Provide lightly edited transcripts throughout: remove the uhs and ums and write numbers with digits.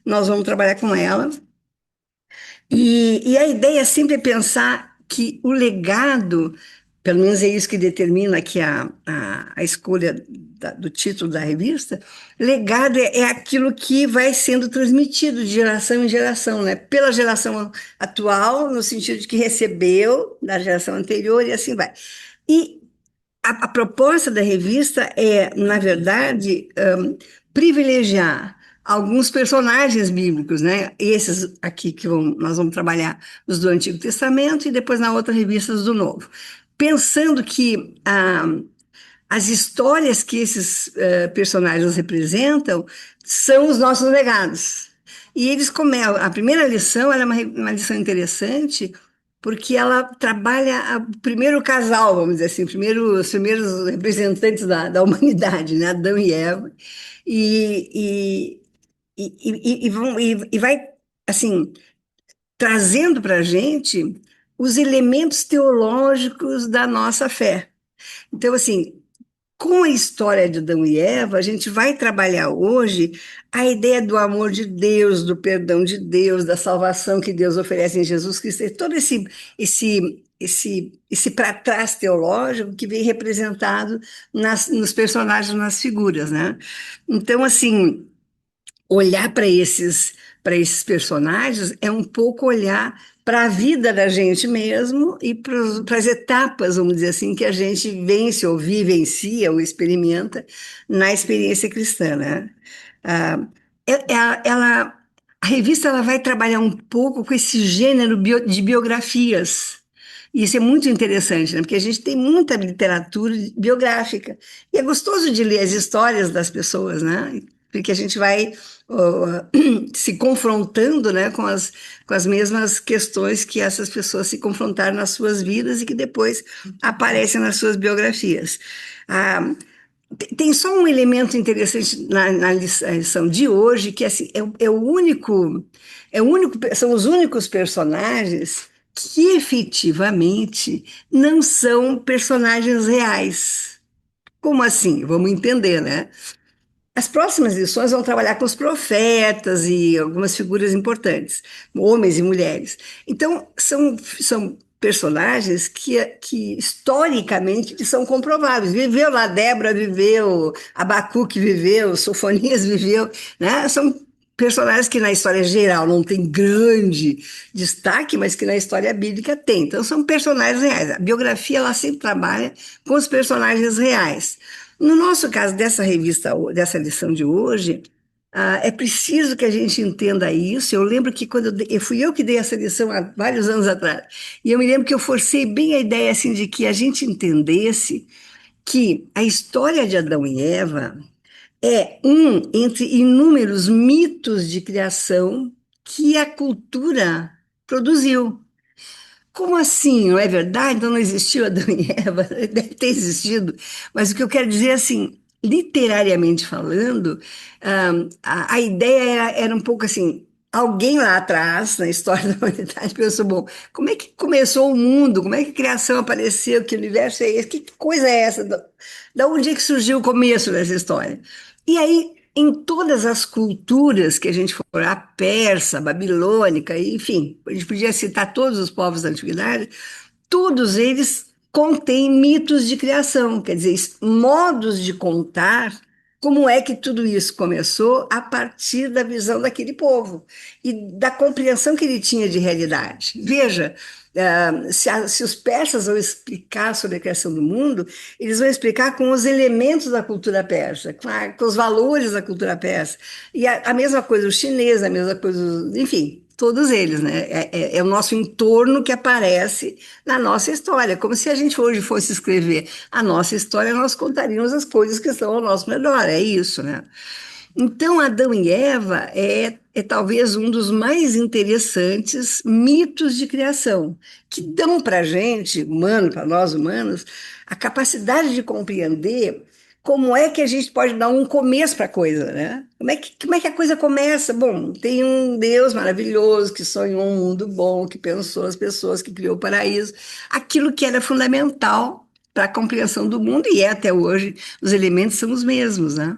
nós vamos trabalhar com ela. E a ideia é sempre pensar que o legado, pelo menos é isso que determina aqui a escolha do título da revista, legado é aquilo que vai sendo transmitido de geração em geração, né? Pela geração atual, no sentido de que recebeu da geração anterior e assim vai. E a proposta da revista é, na verdade, privilegiar alguns personagens bíblicos, né? Esses aqui que nós vamos trabalhar, os do Antigo Testamento, e depois na outra revista os do Novo. Pensando que as histórias que esses personagens representam são os nossos legados. E eles começam. A primeira lição ela é uma lição interessante, porque ela trabalha o primeiro casal, vamos dizer assim, os primeiros representantes da humanidade, né? Adão e Eva. E, e vai, assim, trazendo para a gente os elementos teológicos da nossa fé. Então, assim, com a história de Adão e Eva, a gente vai trabalhar hoje a ideia do amor de Deus, do perdão de Deus, da salvação que Deus oferece em Jesus Cristo, e todo esse para trás teológico que vem representado nos personagens, nas figuras, né? Então, assim, olhar para esses personagens é um pouco olhar para a vida da gente mesmo e para as etapas, vamos dizer assim, que a gente vence ou vivencia ou experimenta na experiência cristã, né? Ah, a revista ela vai trabalhar um pouco com esse gênero de biografias. E isso é muito interessante, né? Porque a gente tem muita literatura biográfica. E é gostoso de ler as histórias das pessoas, né? Porque a gente vai se confrontando, né, com as mesmas questões que essas pessoas se confrontaram nas suas vidas e que depois aparecem nas suas biografias. Ah, tem só um elemento interessante na lição de hoje, que assim, são os únicos personagens que efetivamente não são personagens reais. Como assim? Vamos entender, né? As próximas lições vão trabalhar com os profetas e algumas figuras importantes, homens e mulheres. Então, são personagens que historicamente são comprováveis. Viveu lá Débora, viveu Abacuque, viveu Sofonias, viveu, né? São personagens que na história geral não tem grande destaque, mas que na história bíblica tem. Então, são personagens reais. A biografia, ela sempre trabalha com os personagens reais. No nosso caso, dessa revista, dessa lição de hoje, é preciso que a gente entenda isso. Eu lembro que quando fui eu que dei essa lição há vários anos atrás, e eu me lembro que eu forcei bem a ideia assim, de que a gente entendesse que a história de Adão e Eva é um entre inúmeros mitos de criação que a cultura produziu. Como assim? Não é verdade? Então não existiu Adão e Eva? Deve ter existido. Mas o que eu quero dizer é assim, literariamente falando, a ideia era um pouco assim, alguém lá atrás, na história da humanidade, pensou, bom, como é que começou o mundo? Como é que a criação apareceu? Que universo é esse? Que coisa é essa? Da onde é que surgiu o começo dessa história? E aí, em todas as culturas que a gente for, a persa, a babilônica, enfim, a gente podia citar todos os povos da antiguidade, todos eles contêm mitos de criação, quer dizer, modos de contar como é que tudo isso começou a partir da visão daquele povo e da compreensão que ele tinha de realidade. Veja, se os persas vão explicar sobre a criação do mundo, eles vão explicar com os elementos da cultura persa, com os valores da cultura persa. E a mesma coisa os chineses, a mesma coisa, enfim, todos eles, né? É o nosso entorno que aparece na nossa história. Como se a gente hoje fosse escrever a nossa história, nós contaríamos as coisas que estão ao nosso redor, é isso, né? Então, Adão e Eva é talvez um dos mais interessantes mitos de criação, que dão para a gente, humano, para nós humanos, a capacidade de compreender como é que a gente pode dar um começo para a coisa, né? Como é que a coisa começa? Bom, tem um Deus maravilhoso que sonhou um mundo bom, que pensou as pessoas, que criou o paraíso, aquilo que era fundamental para a compreensão do mundo, e até hoje os elementos são os mesmos, né?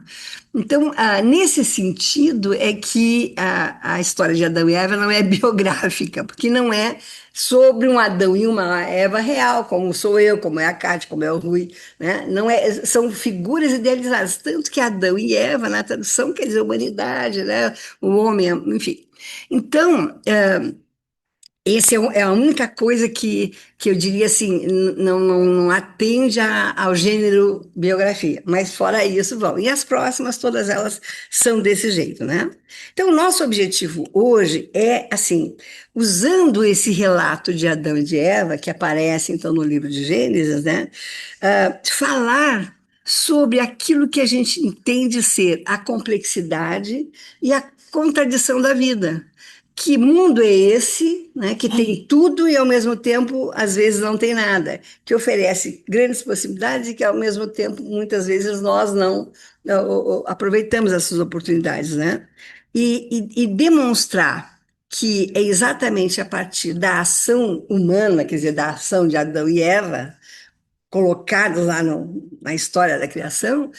Então, nesse sentido, é que a história de Adão e Eva não é biográfica, porque não é sobre um Adão e uma Eva real, como sou eu, como é a Cátia, como é o Rui, né? Não é, são figuras idealizadas, tanto que Adão e Eva, na tradução, quer dizer humanidade, né? O homem, enfim. Então, esse é a única coisa que eu diria assim, não atende ao gênero biografia, mas fora isso vão. E as próximas, todas elas são desse jeito, né? Então, o nosso objetivo hoje é, assim, usando esse relato de Adão e de Eva, que aparece então no livro de Gênesis, né? Falar sobre aquilo que a gente entende ser a complexidade e a contradição da vida. Que mundo é esse, né, que tem tudo e ao mesmo tempo às vezes não tem nada, que oferece grandes possibilidades e que ao mesmo tempo muitas vezes nós não aproveitamos essas oportunidades, né? E demonstrar que é exatamente a partir da ação humana, quer dizer, da ação de Adão e Eva, colocados lá na história da criação,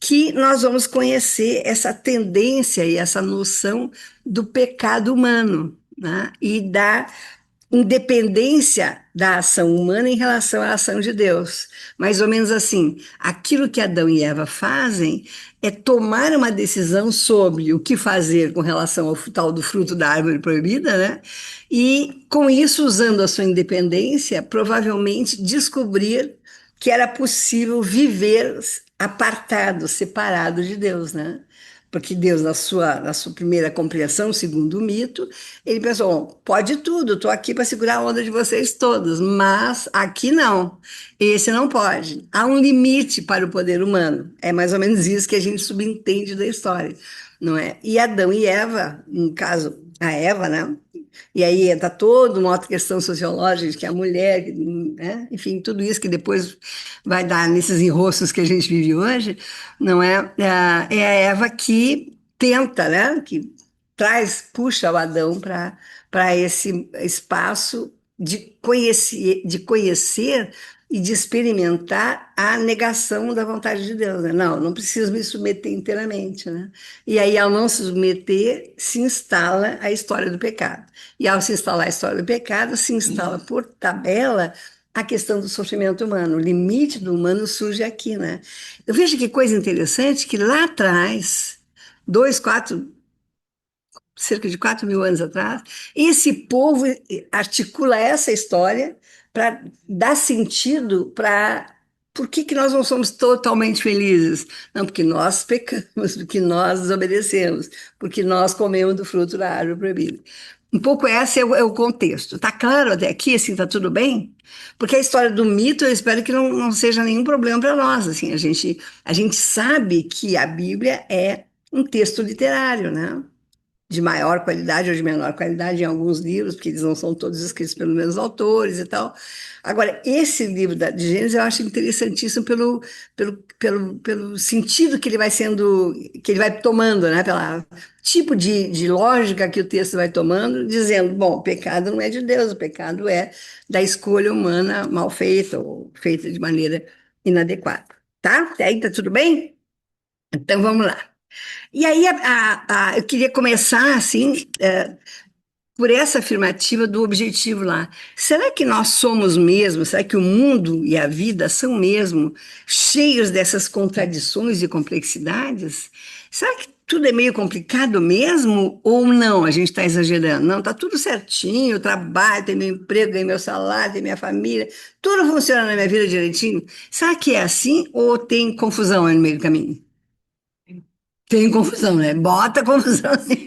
que nós vamos conhecer essa tendência e essa noção do pecado humano, né? E da independência da ação humana em relação à ação de Deus. Mais ou menos assim, aquilo que Adão e Eva fazem é tomar uma decisão sobre o que fazer com relação ao tal do fruto da árvore proibida, né? E com isso, usando a sua independência, provavelmente descobrir que era possível viver apartado, separado de Deus, né? Porque Deus, na sua primeira compreensão, segundo o mito, ele pensou: "Bom, pode tudo, estou aqui para segurar a onda de vocês todos, mas aqui não, esse não pode. Há um limite para o poder humano." É mais ou menos isso que a gente subentende da história, não é? E Adão e Eva, no caso, a Eva, né? E aí entra toda uma outra questão sociológica, de que a mulher, né? Enfim, tudo isso que depois vai dar nesses enroscos que a gente vive hoje, não é? É a Eva que tenta, né? Que traz, puxa o Adão para esse espaço de conhecer e de experimentar a negação da vontade de Deus, né? Não, não preciso me submeter inteiramente, né? E aí, ao não se submeter, se instala a história do pecado. E ao se instalar a história do pecado, se instala por tabela a questão do sofrimento humano. O limite do humano surge aqui, né? Eu vejo que coisa interessante que lá atrás, dois, quatro, cerca de 4.000 anos atrás, esse povo articula essa história para dar sentido para por que nós não somos totalmente felizes? Não, porque nós pecamos, porque nós desobedecemos, porque nós comemos do fruto da árvore proibida. Um pouco esse é o contexto. Tá claro até aqui, assim, tá tudo bem? Porque a história do mito, eu espero que não seja nenhum problema para nós. Assim, a gente sabe que a Bíblia é um texto literário, né? De maior qualidade ou de menor qualidade em alguns livros, porque eles não são todos escritos pelos mesmos autores e tal. Agora, esse livro de Gênesis eu acho interessantíssimo pelo sentido que ele vai sendo, que ele vai tomando, né? Pelo tipo de lógica que o texto vai tomando, dizendo, bom, o pecado não é de Deus, o pecado é da escolha humana mal feita ou feita de maneira inadequada. Tá? Até aí tá tudo bem? Então vamos lá. E aí, eu queria começar, assim, por essa afirmativa do objetivo lá. Será que nós somos mesmo, será que o mundo e a vida são mesmo cheios dessas contradições e complexidades? Será que tudo é meio complicado mesmo ou não? A gente está exagerando. Não, está tudo certinho, eu trabalho, tenho meu emprego, tenho meu salário, tenho minha família, tudo funciona na minha vida direitinho. Será que é assim ou tem confusão aí no meio do caminho? Tem confusão, né? Bota confusão, sim.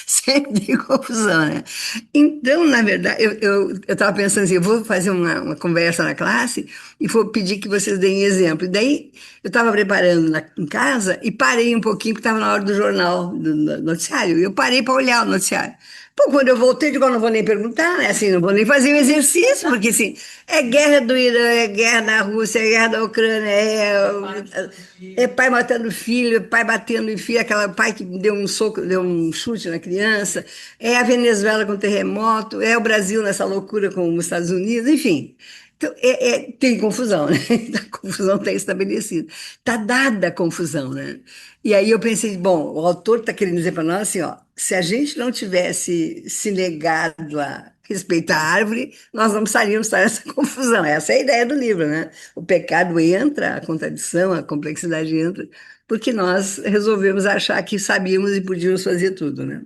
Sempre tem confusão, né? Então, na verdade, eu estava pensando assim, eu vou fazer uma conversa na classe e vou pedir que vocês deem exemplo. E daí, eu estava preparando em casa e parei um pouquinho, porque estava na hora do jornal, do noticiário, e eu parei para olhar o noticiário. Pô, quando eu voltei, digo, eu não vou nem perguntar, né? Assim, não vou nem fazer o exercício, porque assim, é guerra do Irã, é guerra na Rússia, é guerra da Ucrânia, é pai matando filho, é pai batendo em filho, aquela pai que deu um soco, deu um chute na criança, é a Venezuela com terremoto, é o Brasil nessa loucura com os Estados Unidos, enfim. Então, tem confusão, né? A confusão está estabelecida. Está dada a confusão, né? E aí eu pensei, bom, o autor está querendo dizer para nós assim, ó, se a gente não tivesse se negado a respeitar a árvore, nós não precisaríamos estar nessa confusão. Essa é a ideia do livro, né? O pecado entra, a contradição, a complexidade entra, porque nós resolvemos achar que sabíamos e podíamos fazer tudo, né?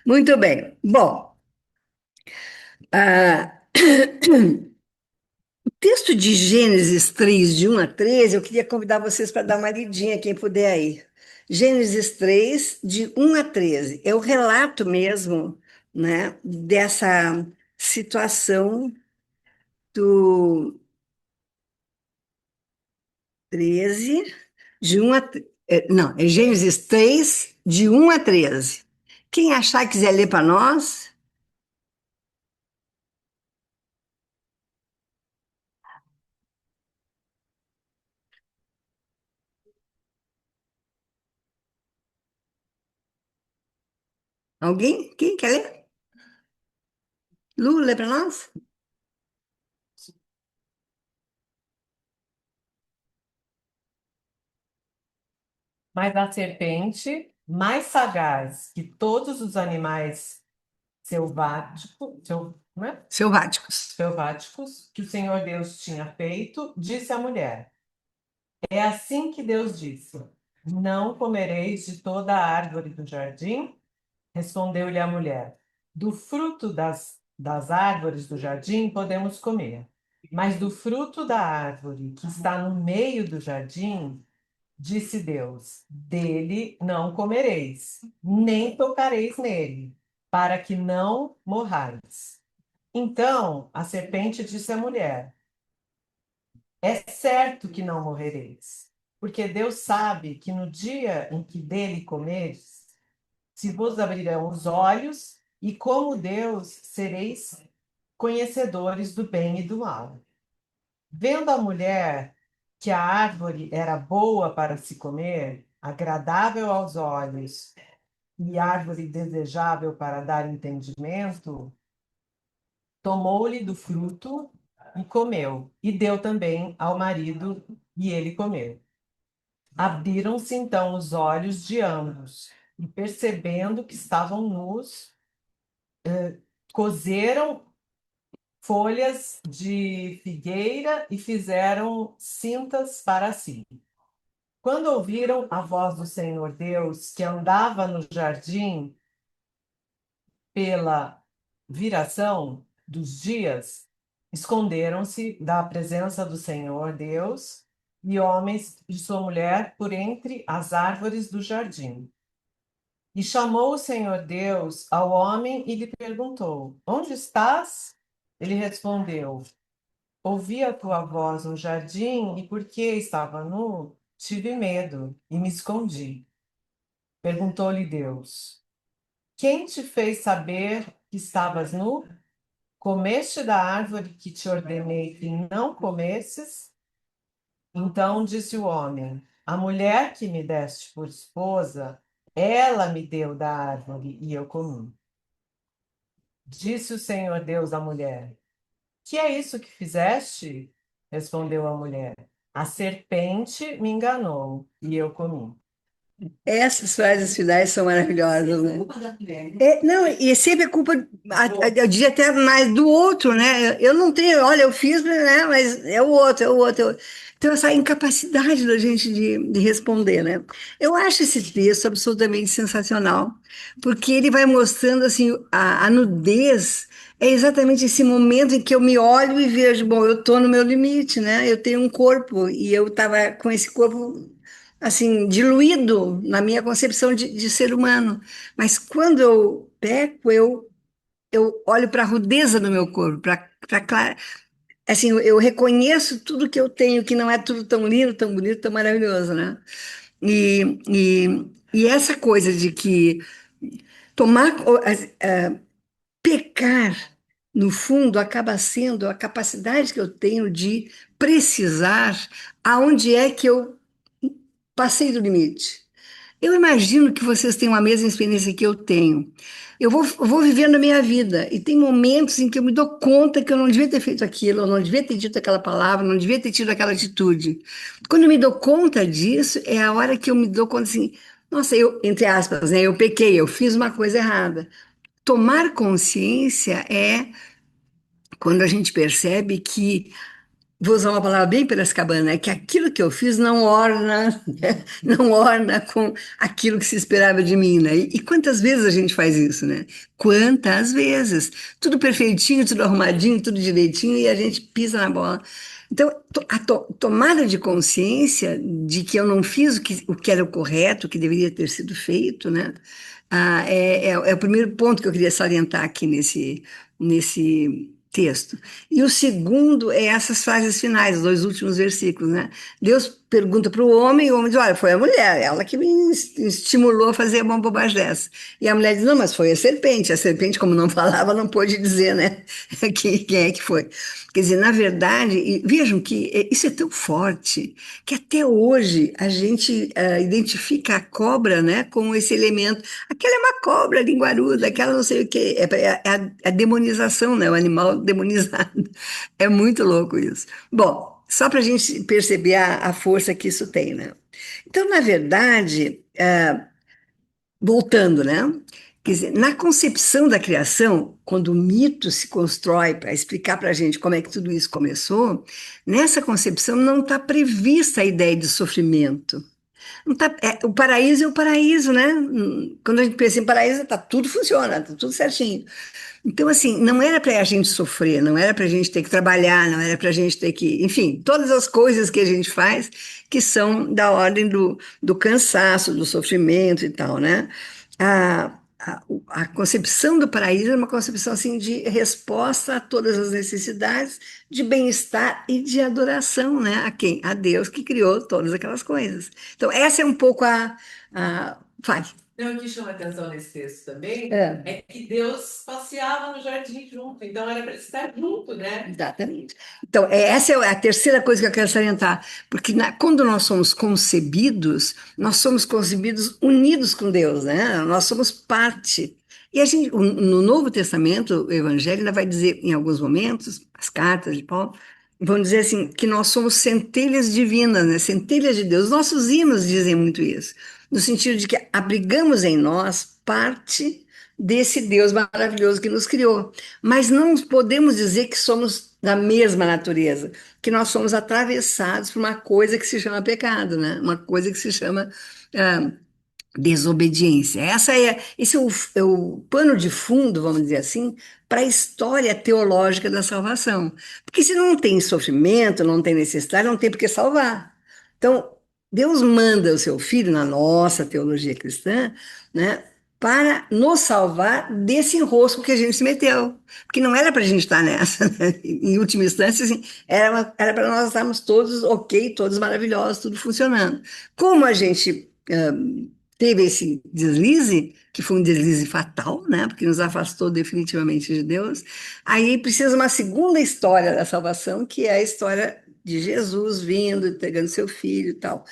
Muito bem. Bom, ah, texto de Gênesis 3 de 1 a 13, eu queria convidar vocês para dar uma lidinha, quem puder aí. Gênesis 3 de 1 a 13. É o relato mesmo, né, dessa situação do 13, de 1 a... não, é Gênesis 3 de 1 a 13. Quem achar que quiser ler para nós, alguém? Quem quer ler? Lu, lê para nós? Mas a serpente, mais sagaz que todos os animais não é? Selváticos. Selváticos que o Senhor Deus tinha feito, disse à mulher: É assim que Deus disse: Não comereis de toda a árvore do jardim? Respondeu-lhe a mulher: Do fruto das árvores do jardim podemos comer, mas do fruto da árvore que está no meio do jardim, disse Deus: Dele não comereis, nem tocareis nele, para que não morrais. Então a serpente disse à mulher: É certo que não morrereis, porque Deus sabe que no dia em que dele comeres, se vos abrirão os olhos, e como Deus sereis conhecedores do bem e do mal. Vendo a mulher que a árvore era boa para se comer, agradável aos olhos e árvore desejável para dar entendimento, tomou-lhe do fruto e comeu, e deu também ao marido, e ele comeu. Abriram-se então os olhos de ambos, e percebendo que estavam nus, cozeram folhas de figueira e fizeram cintas para si. Quando ouviram a voz do Senhor Deus, que andava no jardim pela viração dos dias, esconderam-se da presença do Senhor Deus e homens de sua mulher por entre as árvores do jardim. E chamou o Senhor Deus ao homem e lhe perguntou: Onde estás? Ele respondeu: Ouvi a tua voz no jardim e porque estava nu, tive medo e me escondi. Perguntou-lhe Deus: Quem te fez saber que estavas nu? Comeste da árvore que te ordenei que não comesses? Então disse o homem: A mulher que me deste por esposa, ela me deu da árvore e eu comi. Disse o Senhor Deus à mulher: Que é isso que fizeste? Respondeu a mulher: A serpente me enganou e eu comi. Essas frases finais são maravilhosas, né? Não, e é sempre a culpa, eu diria até mais do outro, né? Eu não tenho, olha, eu fiz, né? Mas é o outro, é o outro. Então, essa incapacidade da gente de responder, né? Eu acho esse texto absolutamente sensacional, porque ele vai mostrando, assim, a nudez é exatamente esse momento em que eu me olho e vejo, bom, eu estou no meu limite, né? Eu tenho um corpo e eu estava com esse corpo assim, diluído na minha concepção de ser humano. Mas quando eu peco, eu olho para a rudeza do meu corpo, assim, eu reconheço tudo que eu tenho, que não é tudo tão lindo, tão bonito, tão maravilhoso, né? E essa coisa de que tomar, pecar, no fundo, acaba sendo a capacidade que eu tenho de precisar aonde é que eu passei do limite. Eu imagino que vocês têm a mesma experiência que eu tenho. eu vou vivendo a minha vida, e tem momentos em que eu me dou conta que eu não devia ter feito aquilo, eu não devia ter dito aquela palavra, não devia ter tido aquela atitude. Quando eu me dou conta disso, é a hora que eu me dou conta assim, nossa, eu, entre aspas, né, eu pequei, eu fiz uma coisa errada. Tomar consciência é quando a gente percebe que, vou usar uma palavra bem piracicabana, né? Que aquilo que eu fiz não orna, né? Não orna com aquilo que se esperava de mim, né? E quantas vezes a gente faz isso, né? Quantas vezes? Tudo perfeitinho, tudo arrumadinho, tudo direitinho e a gente pisa na bola. Então, a tomada de consciência de que eu não fiz o que era o correto, o que deveria ter sido feito, né? É o primeiro ponto que eu queria salientar aqui nesse texto. E o segundo é essas frases finais, os dois últimos versículos, né? Deus pergunta para o homem, e o homem diz: Olha, foi a mulher, ela que me estimulou a fazer uma bobagem dessa. E a mulher diz: Não, mas foi a serpente. A serpente, como não falava, não pôde dizer, né? Quem é que foi. Quer dizer, na verdade, e vejam que isso é tão forte que até hoje a gente identifica a cobra, né, com esse elemento. Aquela é uma cobra linguaruda, aquela não sei o quê. É a demonização, né? O animal demonizado. É muito louco isso. Bom, só para a gente perceber a força que isso tem, né? Então, na verdade, voltando, né? Quer dizer, na concepção da criação, quando o mito se constrói para explicar para a gente como é que tudo isso começou, nessa concepção não está prevista a ideia de sofrimento. Não tá, o paraíso é o paraíso, né? Quando a gente pensa em paraíso, tá tudo funciona, tá tudo certinho. Então, assim, não era para a gente sofrer, não era para a gente ter que trabalhar, não era para a gente ter que. Enfim, todas as coisas que a gente faz que são da ordem do cansaço, do sofrimento e tal, né? A concepção do paraíso é uma concepção assim de resposta a todas as necessidades de bem-estar e de adoração, né? A quem? A Deus que criou todas aquelas coisas. Então, essa é um pouco vai. Então, o que chama atenção nesse texto também É. é que Deus passeava no jardim junto, então era para estar junto, né? Exatamente. Então, essa é a terceira coisa que eu quero salientar, porque quando nós nós somos concebidos unidos com Deus, né? Nós somos parte. E a gente, no Novo Testamento, o Evangelho ainda vai dizer, em alguns momentos, as cartas de Paulo, vão dizer assim, que nós somos centelhas divinas, né? Centelhas de Deus. Nossos hinos dizem muito isso, no sentido de que abrigamos em nós parte desse Deus maravilhoso que nos criou. Mas não podemos dizer que somos da mesma natureza, que nós somos atravessados por uma coisa que se chama pecado, né? Uma coisa que se chama ah, desobediência. Esse é o pano de fundo, vamos dizer assim, para a história teológica da salvação. Porque se não tem sofrimento, não tem necessidade, não tem por que salvar. Então, Deus manda o seu filho, na nossa teologia cristã, né, para nos salvar desse enrosco que a gente se meteu. Porque não era para a gente estar nessa, né? Em última instância, assim, era para nós estarmos todos ok, todos maravilhosos, tudo funcionando. Como a gente teve esse deslize, que foi um deslize fatal, né? Porque nos afastou definitivamente de Deus. Aí precisa uma segunda história da salvação, que é a história de Jesus vindo, entregando seu filho e tal.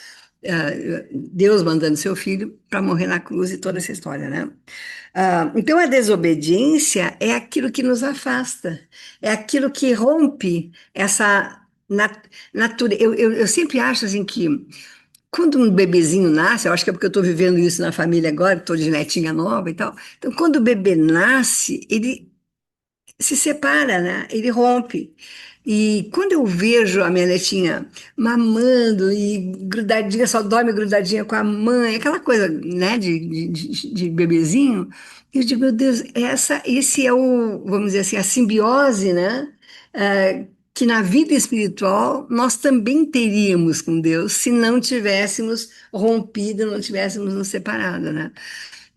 Deus mandando seu filho para morrer na cruz e toda essa história, né? Então a desobediência é aquilo que nos afasta, é aquilo que rompe essa natureza. Eu sempre acho assim que quando um bebezinho nasce, eu acho que é porque eu estou vivendo isso na família agora, estou de netinha nova e tal. Então, quando o bebê nasce, ele se separa, né? Ele rompe. E quando eu vejo a minha netinha mamando e grudadinha, só dorme grudadinha com a mãe, aquela coisa, né, de bebezinho, eu digo, meu Deus, esse é vamos dizer assim, a simbiose, né? Que na vida espiritual nós também teríamos com Deus se não tivéssemos rompido, não tivéssemos nos separado, né?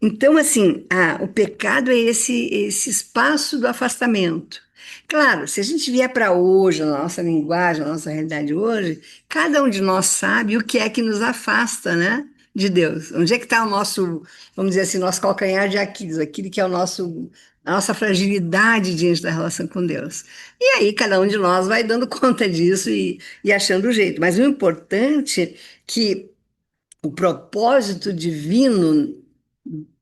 Então, assim, o pecado é esse espaço do afastamento. Claro, se a gente vier para hoje, na nossa linguagem, na nossa realidade hoje, cada um de nós sabe o que é que nos afasta, né, de Deus. Onde é que está o nosso, vamos dizer assim, nosso calcanhar de Aquiles, aquilo que é a nossa fragilidade diante da relação com Deus. E aí cada um de nós vai dando conta disso e achando o jeito. Mas o importante é que o propósito divino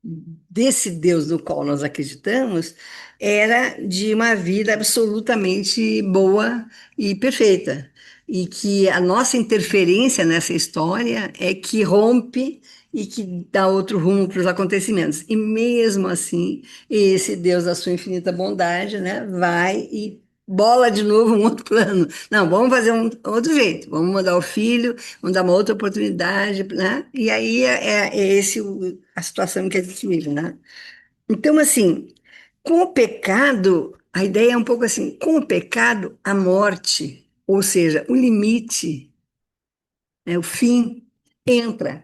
desse Deus no qual nós acreditamos era de uma vida absolutamente boa e perfeita. E que a nossa interferência nessa história é que rompe e que dá outro rumo para os acontecimentos. E mesmo assim, esse Deus da sua infinita bondade, né, vai e bola de novo um outro plano. Não, vamos fazer um outro jeito, vamos mandar o filho, vamos dar uma outra oportunidade, né? E aí é esse a situação que a gente vive, né? Então, assim, com o pecado, a ideia é um pouco assim, com o pecado, a morte, ou seja, o limite, né, o fim, entra.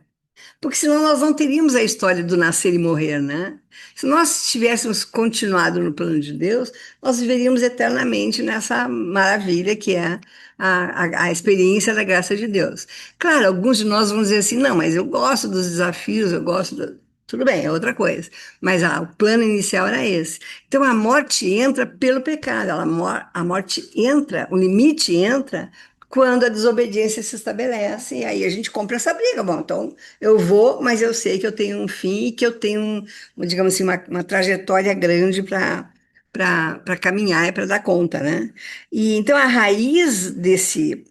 Porque senão nós não teríamos a história do nascer e morrer, né? Se nós tivéssemos continuado no plano de Deus, nós viveríamos eternamente nessa maravilha que é a experiência da graça de Deus. Claro, alguns de nós vão dizer assim, não, mas eu gosto dos desafios, eu gosto do... Tudo bem, é outra coisa. Mas o plano inicial era esse. Então a morte entra pelo pecado, a morte entra, o limite entra quando a desobediência se estabelece, e aí a gente compra essa briga. Bom, então eu vou, mas eu sei que eu tenho um fim e que eu tenho, digamos assim, uma trajetória grande para caminhar e para dar conta, né? E então a raiz desse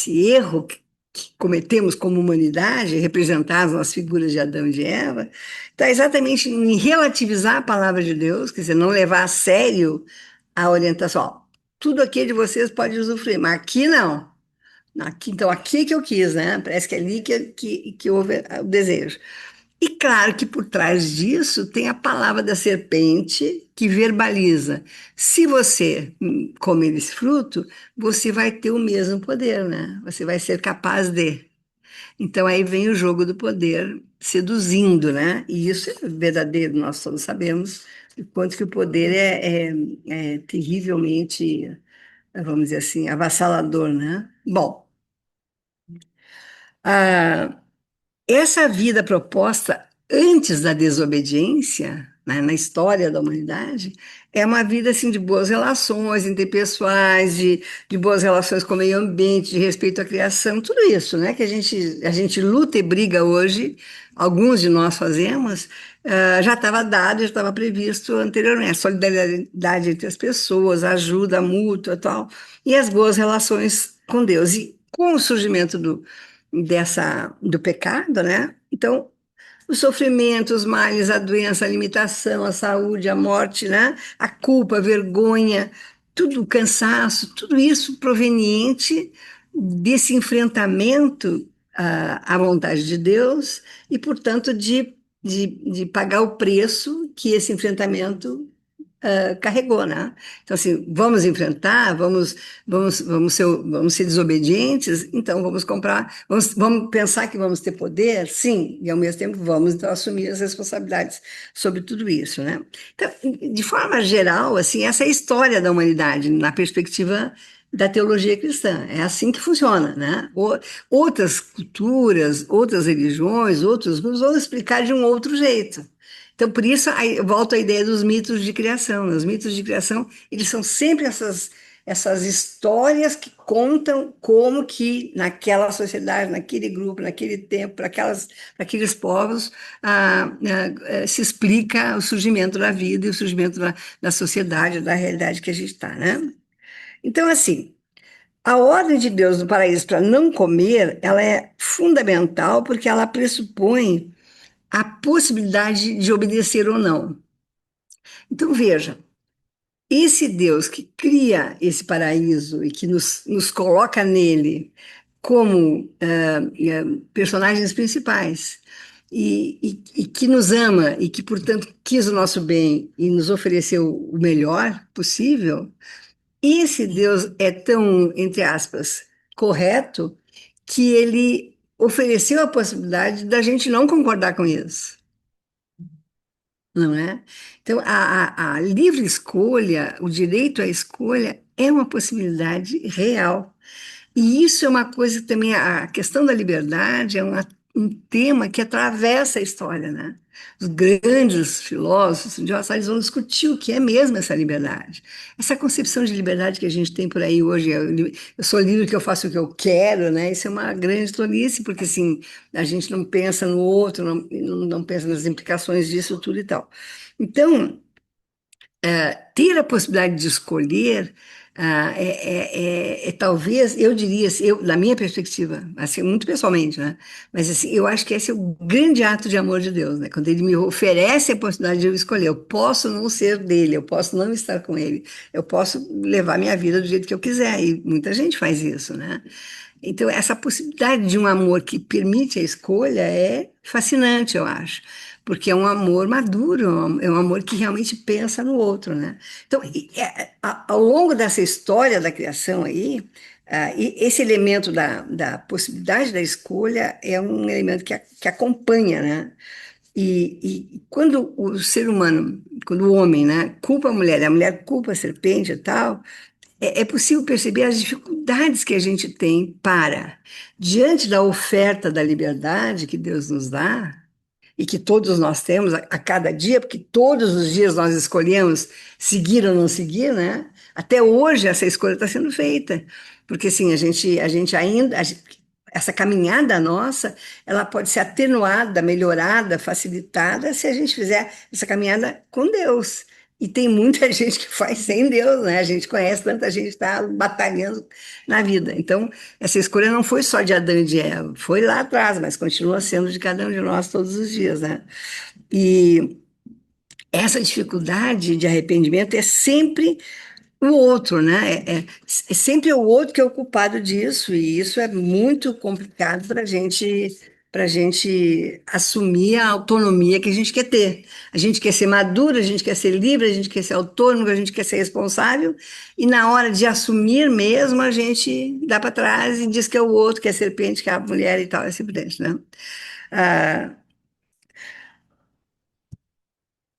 erro que cometemos como humanidade, representados nas figuras de Adão e de Eva, está exatamente em relativizar a palavra de Deus, quer dizer, não levar a sério a orientação. Ó, tudo aqui de vocês pode usufruir, mas aqui não. Aqui, então, aqui que eu quis, né? Parece que é ali que houve o desejo. E claro que por trás disso tem a palavra da serpente que verbaliza: se você comer esse fruto, você vai ter o mesmo poder, né? Você vai ser capaz de. Então aí vem o jogo do poder seduzindo, né? E isso é verdadeiro, nós todos sabemos o quanto que o poder é terrivelmente, vamos dizer assim, avassalador, né? Bom. Ah, essa vida proposta antes da desobediência, né, na história da humanidade, é uma vida assim de boas relações interpessoais, de boas relações com o meio ambiente, de respeito à criação, tudo isso, né, que a gente luta e briga hoje, alguns de nós fazemos, já estava dado, já estava previsto anteriormente, a solidariedade entre as pessoas, a ajuda mútua, tal, e as boas relações com Deus. E com o surgimento do pecado, né? Então, os sofrimentos, os males, a doença, a limitação, a saúde, a morte, né? A culpa, a vergonha, tudo, o cansaço, tudo isso proveniente desse enfrentamento à vontade de Deus e, portanto, de pagar o preço que esse enfrentamento carregou, né? Então, assim, vamos enfrentar, vamos ser desobedientes, então vamos comprar, vamos pensar que vamos ter poder, sim, e ao mesmo tempo vamos então assumir as responsabilidades sobre tudo isso, né? Então, de forma geral, assim, essa é a história da humanidade na perspectiva da teologia cristã. É assim que funciona, né? Outras culturas, outras religiões, outros grupos vão explicar de um outro jeito. Então, por isso, aí, eu volto à ideia dos mitos de criação. Os mitos de criação, eles são sempre essas histórias que contam como que naquela sociedade, naquele grupo, naquele tempo, para aqueles povos, se explica o surgimento da vida e o surgimento da sociedade, da realidade que a gente está, né? Então, assim, a ordem de Deus no paraíso para não comer, ela é fundamental porque ela pressupõe a possibilidade de obedecer ou não. Então, veja, esse Deus que cria esse paraíso e que nos coloca nele como personagens principais e que nos ama e que, portanto, quis o nosso bem e nos ofereceu o melhor possível, esse Deus é tão, entre aspas, correto que ele ofereceu a possibilidade da gente não concordar com isso. Não é? Então, a livre escolha, o direito à escolha é uma possibilidade real. E isso é uma coisa que também, a questão da liberdade é um tema que atravessa a história, né? Os grandes filósofos, estudiosos, eles vão discutir o que é mesmo essa liberdade. Essa concepção de liberdade que a gente tem por aí hoje, eu sou livre que eu faço o que eu quero, né? Isso é uma grande tolice, porque assim, a gente não pensa no outro, não pensa nas implicações disso tudo e tal. Então, ter a possibilidade de escolher talvez, eu diria, assim, na minha perspectiva, assim, muito pessoalmente, né? Mas assim, eu acho que esse é o grande ato de amor de Deus, né? Quando ele me oferece a possibilidade de eu escolher, eu posso não ser dele, eu posso não estar com ele, eu posso levar minha vida do jeito que eu quiser, e muita gente faz isso, né? Então, essa possibilidade de um amor que permite a escolha é fascinante, eu acho, porque é um amor maduro, é um amor que realmente pensa no outro, né? Então, ao longo dessa história da criação aí, esse elemento da possibilidade da escolha é um elemento que acompanha, né? E quando o ser humano, quando o homem, né, culpa a mulher culpa a serpente e tal, é possível perceber as dificuldades que a gente tem para, diante da oferta da liberdade que Deus nos dá, e que todos nós temos a cada dia, porque todos os dias nós escolhemos seguir ou não seguir, né? Até hoje essa escolha está sendo feita, porque assim, a gente ainda, essa caminhada nossa, ela pode ser atenuada, melhorada, facilitada, se a gente fizer essa caminhada com Deus. E tem muita gente que faz sem Deus, né? A gente conhece tanta gente que está batalhando na vida. Então, essa escolha não foi só de Adão e de Eva, foi lá atrás, mas continua sendo de cada um de nós todos os dias, né? E essa dificuldade de arrependimento é sempre o outro, né? É sempre o outro que é o culpado disso, e isso é muito complicado para gente assumir a autonomia que a gente quer ter. A gente quer ser madura, a gente quer ser livre, a gente quer ser autônomo, a gente quer ser responsável, e na hora de assumir mesmo, a gente dá para trás e diz que é o outro, que é a serpente, que é a mulher e tal, assim por diante, né? Ah,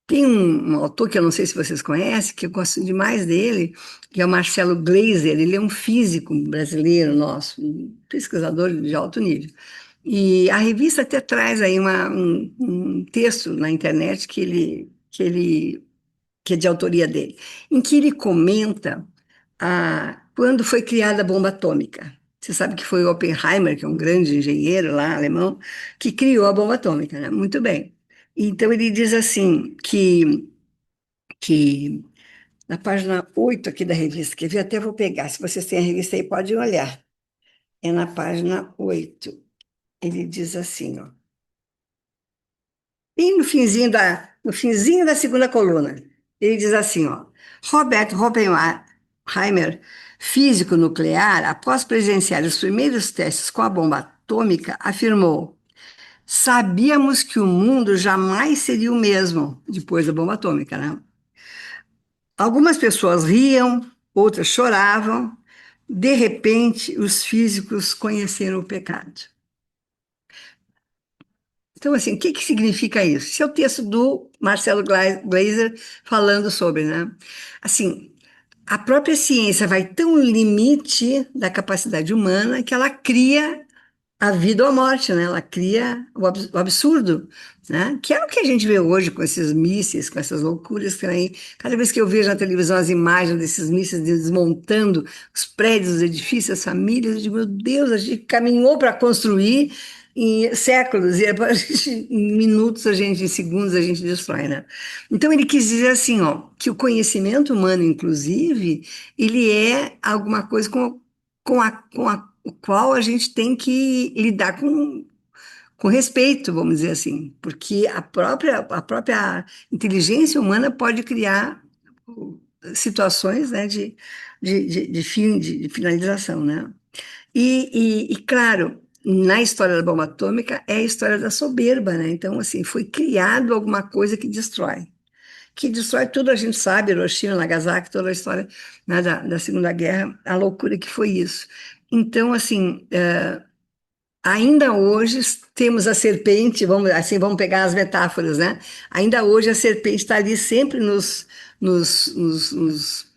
tem um autor que eu não sei se vocês conhecem, que eu gosto demais dele, que é o Marcelo Gleiser. Ele é um físico brasileiro nosso, um pesquisador de alto nível. E a revista até traz aí um texto na internet que é de autoria dele, em que ele comenta quando foi criada a bomba atômica. Você sabe que foi o Oppenheimer, que é um grande engenheiro lá, alemão, que criou a bomba atômica, né? Muito bem. Então ele diz assim que na página 8 aqui da revista, quer ver? Até vou pegar, se vocês têm a revista aí, podem olhar. É na página 8. Ele diz assim, ó, bem no finzinho da segunda coluna, ele diz assim, ó, Robert Oppenheimer, físico nuclear, após presenciar os primeiros testes com a bomba atômica, afirmou: sabíamos que o mundo jamais seria o mesmo depois da bomba atômica, né? Algumas pessoas riam, outras choravam. De repente, os físicos conheceram o pecado. Então, assim, o que que significa isso? Esse é o texto do Marcelo Gleiser falando sobre, né? Assim, a própria ciência vai tão no limite da capacidade humana que ela cria a vida ou a morte, né? Ela cria o absurdo, né? Que é o que a gente vê hoje com esses mísseis, com essas loucuras que aí, cada vez que eu vejo na televisão as imagens desses mísseis desmontando os prédios, os edifícios, as famílias, eu digo, meu Deus, a gente caminhou para construir em séculos e em minutos em segundos a gente destrói, né? Então ele quis dizer assim, ó, que o conhecimento humano, inclusive, ele é alguma coisa com a o qual a gente tem que lidar com respeito, vamos dizer assim, porque a própria inteligência humana pode criar situações, né, de finalização, né? Claro, na história da bomba atômica é a história da soberba, né? Então, assim, foi criado alguma coisa que destrói tudo, a gente sabe, Hiroshima, Nagasaki, toda a história, né, da Segunda Guerra, a loucura que foi isso. Então, assim, ainda hoje temos a serpente, vamos pegar as metáforas, né? Ainda hoje a serpente está ali sempre nos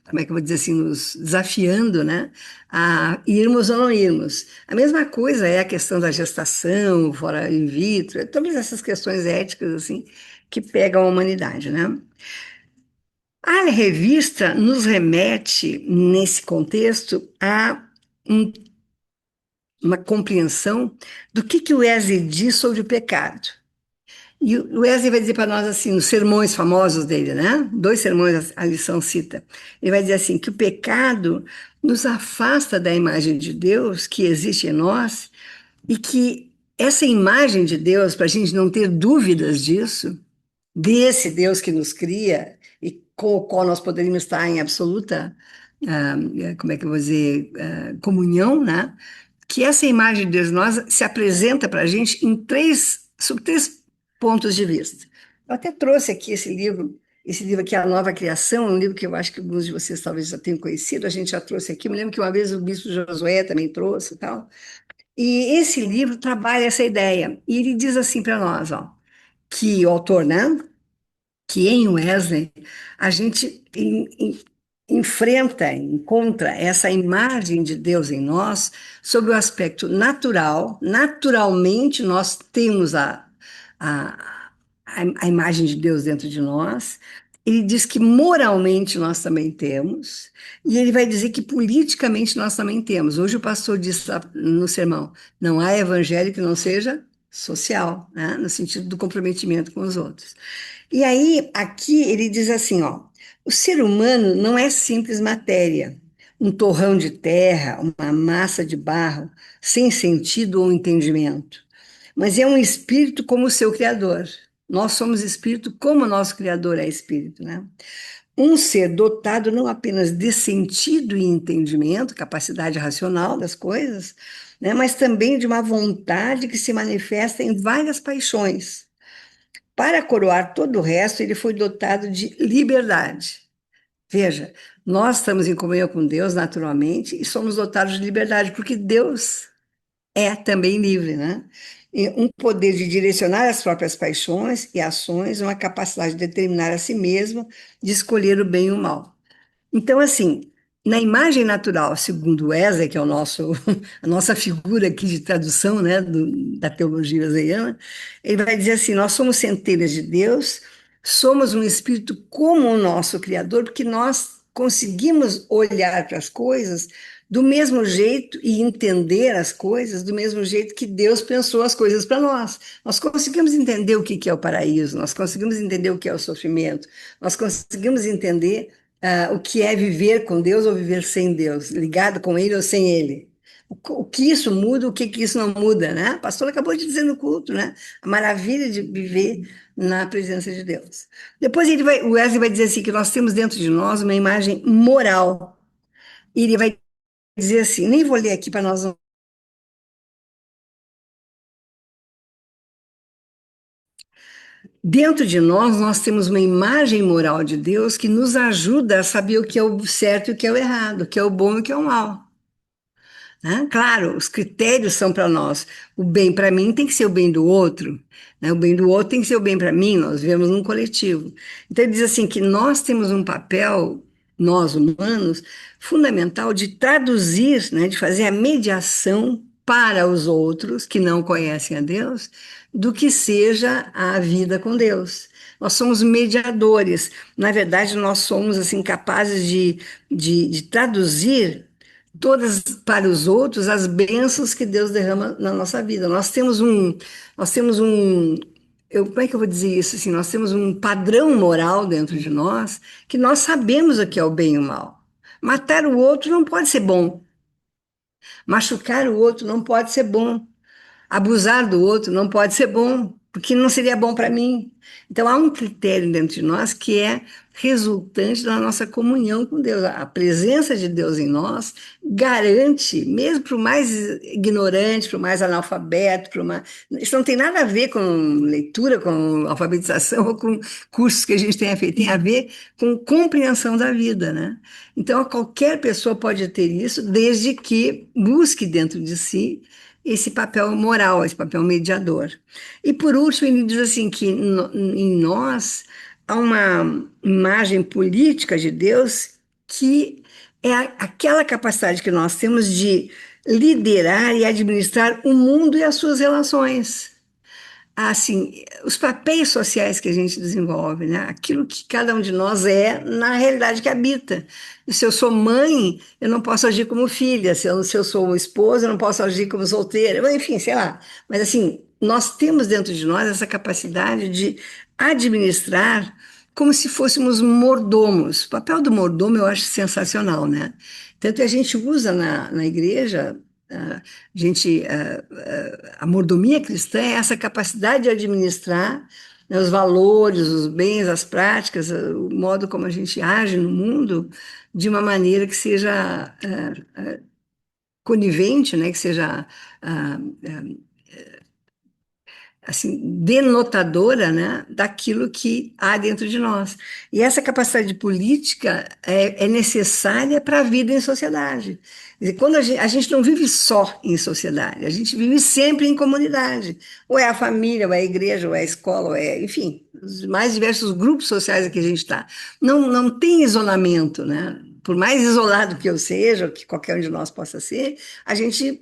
como é que eu vou dizer assim, nos desafiando, né, a irmos ou não irmos. A mesma coisa é a questão da gestação, fora in vitro, todas essas questões éticas, assim, que pegam a humanidade, né? A revista nos remete, nesse contexto, a um- uma compreensão do que o Wesley diz sobre o pecado. E o Wesley vai dizer para nós assim, nos sermões famosos dele, né? Dois sermões a lição cita. Ele vai dizer assim, que o pecado nos afasta da imagem de Deus que existe em nós e que essa imagem de Deus, para a gente não ter dúvidas disso, desse Deus que nos cria e com o qual nós poderíamos estar em absoluta, como é que eu vou dizer, comunhão, né? Que essa imagem de Deus nós se apresenta para a gente sob três pontos de vista. Eu até trouxe aqui esse livro aqui, A Nova Criação, um livro que eu acho que alguns de vocês talvez já tenham conhecido, a gente já trouxe aqui, me lembro que uma vez o bispo Josué também trouxe e tal, e esse livro trabalha essa ideia, e ele diz assim para nós, ó, que o autor, né, que em Wesley a gente enfrenta, encontra essa imagem de Deus em nós sob o aspecto natural. Naturalmente, nós temos a, a imagem de Deus dentro de nós. Ele diz que moralmente nós também temos, e ele vai dizer que politicamente nós também temos. Hoje o pastor disse lá no sermão: não há evangelho que não seja social, né? No sentido do comprometimento com os outros. E aí, aqui ele diz assim, ó, o ser humano não é simples matéria, um torrão de terra, uma massa de barro, sem sentido ou entendimento, mas é um espírito como o seu criador. Nós somos espírito como o nosso criador é espírito, né? Um ser dotado não apenas de sentido e entendimento, capacidade racional das coisas, né, mas também de uma vontade que se manifesta em várias paixões. Para coroar todo o resto, ele foi dotado de liberdade. Veja, nós estamos em comunhão com Deus naturalmente e somos dotados de liberdade, porque Deus é também livre, né? E um poder de direcionar as próprias paixões e ações, uma capacidade de determinar a si mesmo, de escolher o bem e o mal. Então, assim, na imagem natural, segundo Wesley, que é o nosso, a nossa figura aqui de tradução, né, da teologia wesleyana, ele vai dizer assim: nós somos centelhas de Deus, somos um espírito como o nosso Criador, porque nós conseguimos olhar para as coisas do mesmo jeito e entender as coisas do mesmo jeito que Deus pensou as coisas para nós. Nós conseguimos entender o que é o paraíso, nós conseguimos entender o que é o sofrimento, nós conseguimos entender o que é viver com Deus ou viver sem Deus, ligado com Ele ou sem Ele. O que isso muda, o que isso não muda, né? A pastora acabou de dizer no culto, né? A maravilha de viver na presença de Deus. Depois o Wesley vai dizer assim que nós temos dentro de nós uma imagem moral. E ele vai dizer assim, nem vou ler aqui para nós. Dentro de nós, nós temos uma imagem moral de Deus que nos ajuda a saber o que é o certo e o que é o errado, o que é o bom e o que é o mal. Né? Claro, os critérios são para nós. O bem para mim tem que ser o bem do outro, né? O bem do outro tem que ser o bem para mim, nós vivemos num coletivo. Então, ele diz assim que nós temos um papel, nós humanos, fundamental de traduzir, né, de fazer a mediação para os outros que não conhecem a Deus, do que seja a vida com Deus. Nós somos mediadores. Na verdade, nós somos assim capazes de traduzir todas para os outros as bênçãos que Deus derrama na nossa vida. Como é que eu vou dizer isso? Assim, nós temos um padrão moral dentro de nós que nós sabemos o que é o bem e o mal. Matar o outro não pode ser bom. Machucar o outro não pode ser bom. Abusar do outro não pode ser bom, porque não seria bom para mim. Então, há um critério dentro de nós que é resultante da nossa comunhão com Deus. A presença de Deus em nós garante, mesmo para o mais ignorante, para o mais analfabeto, isso não tem nada a ver com leitura, com alfabetização ou com cursos que a gente tenha feito, tem a ver com compreensão da vida, né? Então, qualquer pessoa pode ter isso, desde que busque dentro de si esse papel moral, esse papel mediador. E por último, ele diz assim que em nós há uma imagem política de Deus que é aquela capacidade que nós temos de liderar e administrar o mundo e as suas relações. Assim, os papéis sociais que a gente desenvolve, né? Aquilo que cada um de nós é na realidade que habita. E se eu sou mãe, eu não posso agir como filha. Se eu sou esposa, eu não posso agir como solteira. Enfim, sei lá. Mas assim, nós temos dentro de nós essa capacidade de administrar como se fôssemos mordomos. O papel do mordomo eu acho sensacional, né? Tanto que a gente usa na igreja. A gente, a mordomia cristã é essa capacidade de administrar, né, os valores, os bens, as práticas, o modo como a gente age no mundo, de uma maneira que seja conivente, né, que seja ah, assim, denotadora, né, daquilo que há dentro de nós. E essa capacidade política é necessária para a vida em sociedade. Quer dizer, quando a gente não vive só em sociedade, a gente vive sempre em comunidade. Ou é a família, ou é a igreja, ou é a escola, ou é, enfim, os mais diversos grupos sociais que a gente está. Não tem isolamento, né? Por mais isolado que eu seja, ou que qualquer um de nós possa ser, a gente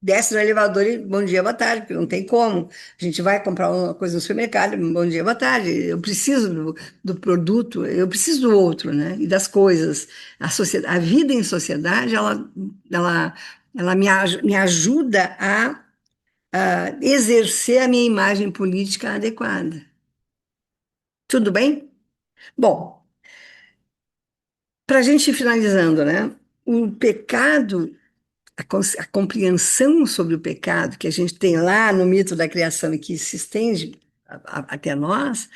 desce no elevador e bom dia, boa tarde, porque não tem como. A gente vai comprar uma coisa no supermercado, bom dia, boa tarde. Eu preciso do produto, eu preciso do outro, né? E das coisas. A vida em sociedade, ela, ela me ajuda a exercer a minha imagem política adequada. Tudo bem? Bom, para a gente ir finalizando, né? O pecado a compreensão sobre o pecado que a gente tem lá no mito da criação e que se estende até nós,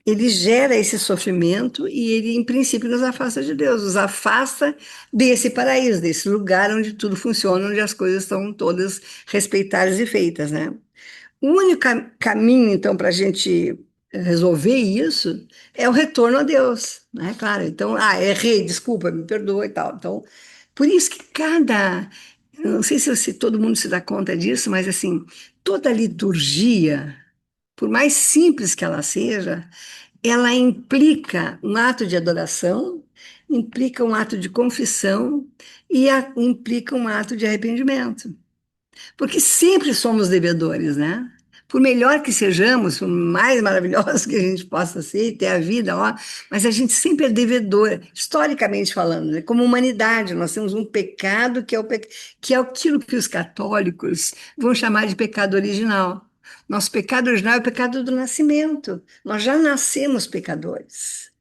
ele gera esse sofrimento e ele, em princípio, nos afasta de Deus, nos afasta desse paraíso, desse lugar onde tudo funciona, onde as coisas estão todas respeitadas e feitas, né? O único caminho, então, para a gente resolver isso é o retorno a Deus, né? Claro, então, errei, desculpa, me perdoa e tal. Então, por isso que eu não sei se todo mundo se dá conta disso, mas assim, toda liturgia, por mais simples que ela seja, ela implica um ato de adoração, implica um ato de confissão e implica um ato de arrependimento. Porque sempre somos devedores, né? Por melhor que sejamos, por mais maravilhosos que a gente possa ser, ter a vida, ó, mas a gente sempre é devedor, historicamente falando, né? Como humanidade, nós temos um pecado que é aquilo que os católicos vão chamar de pecado original. Nosso pecado original é o pecado do nascimento. Nós já nascemos pecadores,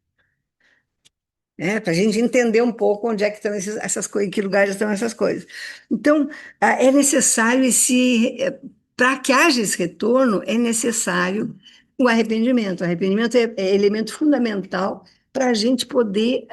né? Para a gente entender um pouco onde é que estão essas coisas, em que lugares estão essas coisas. Então, é necessário para que haja esse retorno, é necessário o arrependimento. O arrependimento é elemento fundamental para a gente poder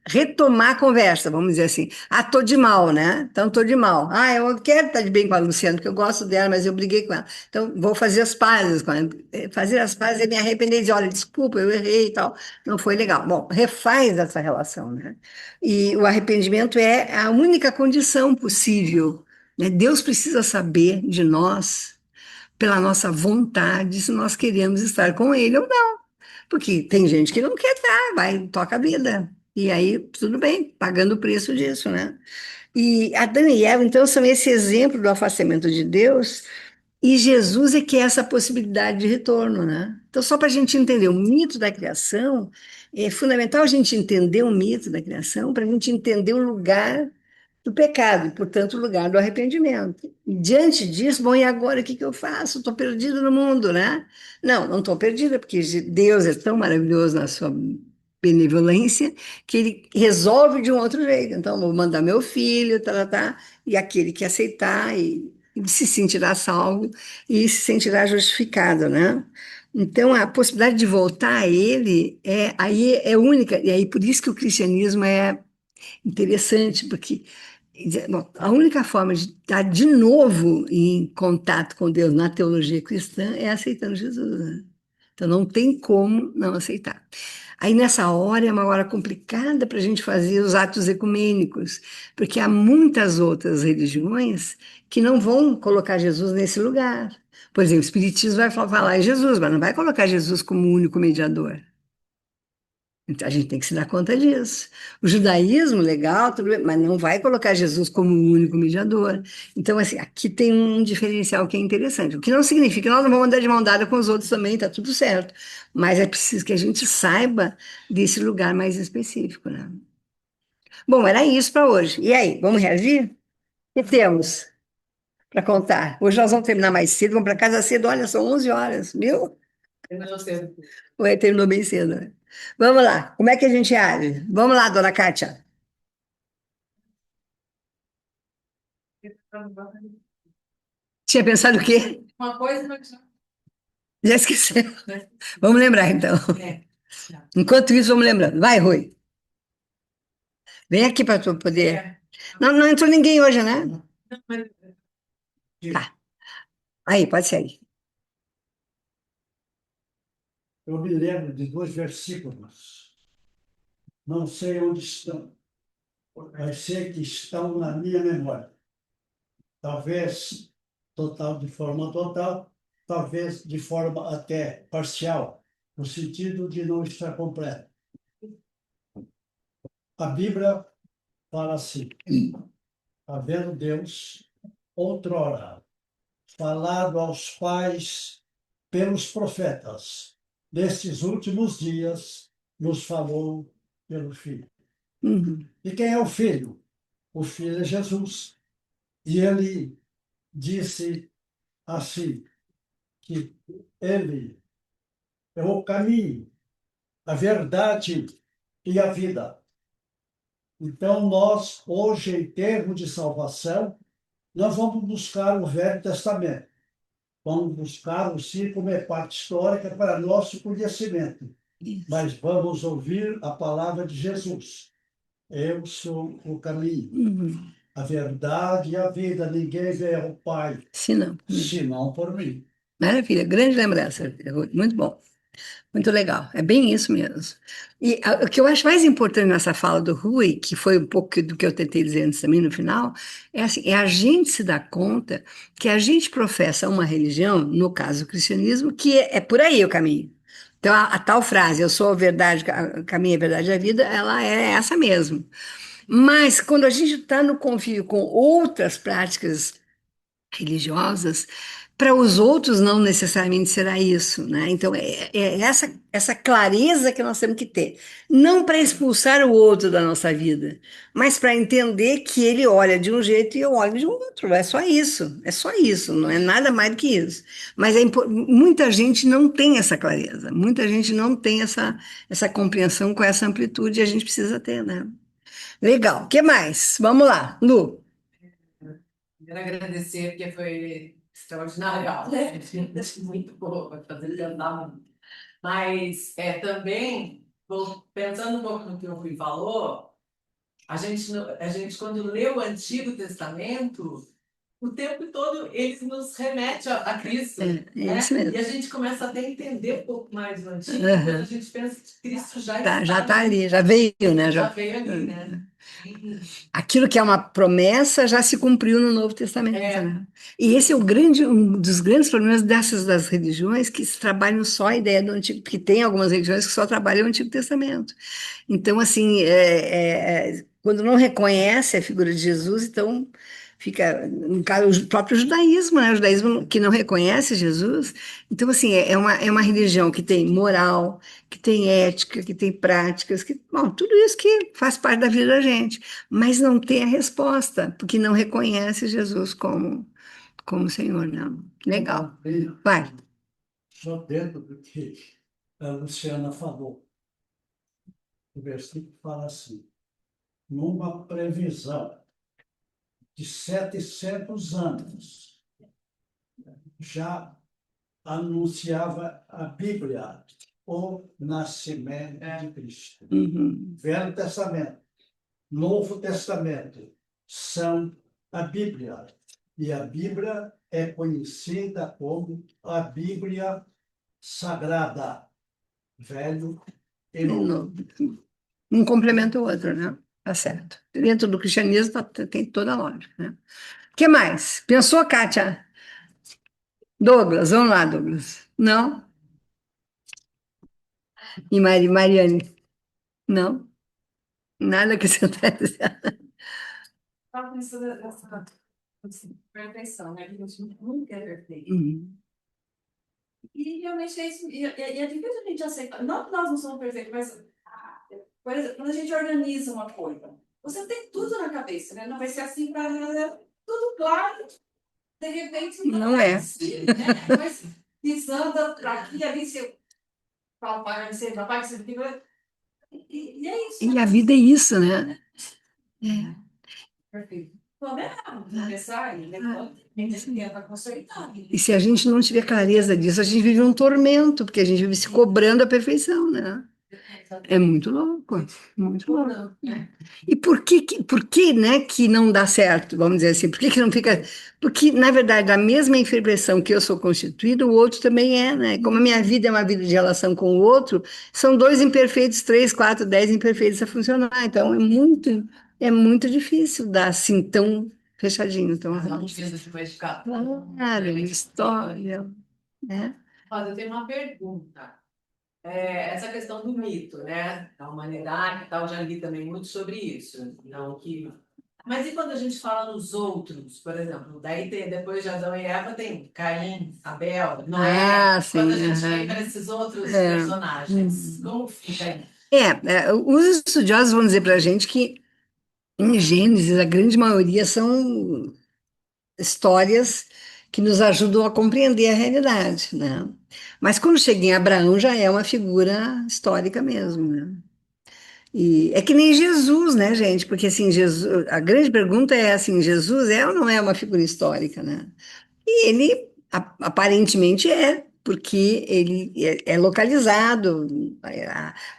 retomar a conversa, vamos dizer assim. Tô de mal, né? Então, tô de mal. Eu quero estar de bem com a Luciana, porque eu gosto dela, mas eu briguei com ela. Então, vou fazer as pazes com ela. Fazer as pazes é me arrepender e dizer, olha, desculpa, eu errei e tal, não foi legal. Bom, refaz essa relação, né? E o arrependimento é a única condição possível, né? Deus precisa saber de nós, pela nossa vontade, se nós queremos estar com Ele ou não. Porque tem gente que não quer estar, vai, toca a vida. E aí, tudo bem, pagando o preço disso, né? E Adão e Eva, então, são esse exemplo do afastamento de Deus, e Jesus é que é essa possibilidade de retorno, né? Então, só para a gente entender o mito da criação, é fundamental a gente entender o mito da criação para a gente entender o lugar do pecado, e, portanto, o lugar do arrependimento. E diante disso, bom, e agora o que eu faço? Estou perdido no mundo, né? Não estou perdida, porque Deus é tão maravilhoso na sua benevolência que ele resolve de um outro jeito. Então, vou mandar meu filho, e aquele que aceitar e se sentirá salvo e se sentirá justificado, né? Então, a possibilidade de voltar a ele aí é única, e aí por isso que o cristianismo é interessante, porque bom, a única forma de estar de novo em contato com Deus na teologia cristã é aceitando Jesus, né? Então não tem como não aceitar. Aí nessa hora é uma hora complicada para a gente fazer os atos ecumênicos, porque há muitas outras religiões que não vão colocar Jesus nesse lugar. Por exemplo, o Espiritismo vai falar em Jesus, mas não vai colocar Jesus como o único mediador. Então, a gente tem que se dar conta disso. O judaísmo, legal, tudo bem, mas não vai colocar Jesus como o único mediador. Então, assim, aqui tem um diferencial que é interessante. O que não significa que nós não vamos andar de mão dada com os outros também, tá tudo certo. Mas é preciso que a gente saiba desse lugar mais específico, né? Bom, era isso para hoje. E aí, vamos reagir? O que temos para contar? Hoje nós vamos terminar mais cedo, vamos para casa cedo. Olha, são 11 horas, viu? Terminou cedo. Ué, terminou bem cedo, né? Vamos lá, como é que a gente age? Vamos lá, dona Kátia. Tinha pensado o quê? Uma coisa, mas Já esqueceu. Vamos lembrar, então. é. Enquanto isso, vamos lembrando. Vai, Rui. Vem aqui para tu poder. É. Não, não entrou ninguém hoje, né? Não, mas Tá. Aí, pode ser aí. Eu me lembro de dois versículos, não sei onde estão, mas sei que estão na minha memória. Talvez de forma total, talvez de forma até parcial, no sentido de não estar completo. A Bíblia fala assim: havendo Deus, outrora, falado aos pais pelos profetas, nestes últimos dias, nos falou pelo Filho. Uhum. E quem é o Filho? O Filho é Jesus. E ele disse assim, que ele é o caminho, a verdade e a vida. Então, nós, hoje, em termos de salvação, nós vamos buscar o Velho Testamento. Vamos buscar o sim como é parte histórica para nosso conhecimento. Isso. Mas vamos ouvir a palavra de Jesus. Eu sou o caminho, Uhum. a verdade e a vida. Ninguém vê ao Pai, Se não. senão por mim. Maravilha, grande lembrança, Rui. Muito bom. Muito legal, é bem isso mesmo. E o que eu acho mais importante nessa fala do Rui, que foi um pouco do que eu tentei dizer antes também no final, é assim, é a gente se dar conta que a gente professa uma religião, no caso o cristianismo, que é por aí o caminho. Então a tal frase, eu sou a verdade, o caminho, a verdade e a vida, ela é essa mesmo. Mas quando a gente está no convívio com outras práticas religiosas, para os outros não necessariamente será isso, né? Então é essa clareza que nós temos que ter, não para expulsar o outro da nossa vida, mas para entender que ele olha de um jeito e eu olho de outro. É só isso, não é nada mais do que isso. Mas muita gente não tem essa clareza, muita gente não tem essa compreensão com essa amplitude e a gente precisa ter, né? Legal. O que mais? Vamos lá, Lu. quero agradecer, porque foi extraordinária a aula, né? Muito boa, vai fazer pensar muito. Mas também, pensando um pouco no que o Rui falou, a gente, quando lê o Antigo Testamento, o tempo todo ele nos remete a Cristo, É isso né? E mesmo. a gente começa até a entender um pouco mais do Antigo, quando a Aham. gente pensa que Cristo já Tá, já está está ali, ali, já veio, né? já veio ali, né? Aquilo que é uma promessa já se cumpriu no Novo Testamento, É, né? E esse é um dos grandes problemas dessas das religiões que se trabalham só a ideia do Antigo, porque tem algumas religiões que só trabalham o Antigo Testamento. Então, assim, quando não reconhece a figura de Jesus, então fica, no caso, o próprio judaísmo, né? O judaísmo que não reconhece Jesus. Então, assim, é uma religião que tem moral, que tem ética, que tem práticas, que, bom, tudo isso que faz parte da vida da gente, mas não tem a resposta, porque não reconhece Jesus como Senhor, não. Legal. Vai. Só dentro do que a Luciana falou. O versículo fala assim: numa previsão de 700 anos, já anunciava a Bíblia o nascimento de Cristo. Uhum. Velho Testamento, Novo Testamento são a Bíblia. E a Bíblia é conhecida como a Bíblia Sagrada, Velho e De Novo. novo. Um complementa o outro, né? Tá certo. Dentro do cristianismo tem toda a lógica, né? O que mais? Pensou, Kátia? Douglas, vamos lá, Douglas. Não? E Mariane? Não, nada que você está dizendo. Estava pensando nessa assim, perfeição, né? Que a gente nunca é perfeito. Uhum. E realmente é isso. E é difícil a gente aceitar. Não que nós não somos perfeitos, mas, por exemplo, quando a gente organiza uma coisa, você tem tudo na cabeça, né? Não vai ser assim para tudo claro, de repente Não é. assim, né? Mas pisando para aqui, ali, você fala, papai, você fica. E é isso, E né? a vida é isso, né? É. Perfeito. Quando é errado, começar, né? Quando a gente tenta consertar. E se a gente não tiver clareza disso, a gente vive um tormento, porque a gente vive se cobrando a perfeição, né? É muito louco, muito louco. E por que, né, que não dá certo, vamos dizer assim? Por que que não fica... Porque, na verdade, a mesma imperfeição que eu sou constituída, o outro também é, né? Como a minha vida é uma vida de relação com o outro, são dois imperfeitos, três, quatro, 10 imperfeitos a funcionar. Então, é muito difícil dar assim tão fechadinho, tão Não rápido. precisa se modificar. Claro, história, né? Mas eu tenho uma pergunta. Essa questão do mito, né? Da humanidade e tal, já li também muito sobre isso. Não que... Mas e quando a gente fala nos outros, por exemplo, daí tem, depois de Adão e Eva tem Caim, Abel, Noé. Ah, sim, Quando a gente vem aham. para esses outros É. personagens, como fica aí? Os estudiosos vão dizer para a gente que em Gênesis a grande maioria são histórias que nos ajudam a compreender a realidade, né? Mas quando chega em Abraão já é uma figura histórica mesmo, né? E é que nem Jesus, né, gente? Porque assim, Jesus, a grande pergunta é assim, Jesus é ou não é uma figura histórica, né? E ele aparentemente é, porque ele é localizado,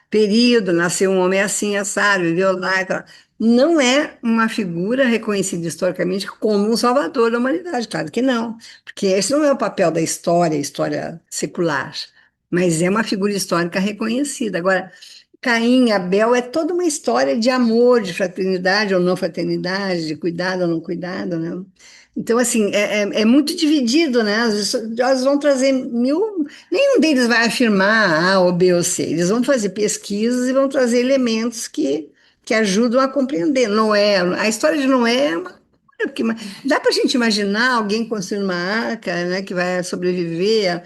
período, nasceu um homem assim, assado, viveu lá e tal. Não é uma figura reconhecida historicamente como um salvador da humanidade, claro que não, porque esse não é o papel da história, história secular, mas é uma figura histórica reconhecida. Agora, Caim, Abel é toda uma história de amor, de fraternidade ou não fraternidade, de cuidado ou não cuidado, né? Então, assim, é muito dividido, né? Elas vão trazer nenhum deles vai afirmar A ou B ou C. Eles vão fazer pesquisas e vão trazer elementos que ajudam a compreender. Noé, a história de Noé é uma loucura, porque dá para a gente imaginar alguém construindo uma arca, né, que vai sobreviver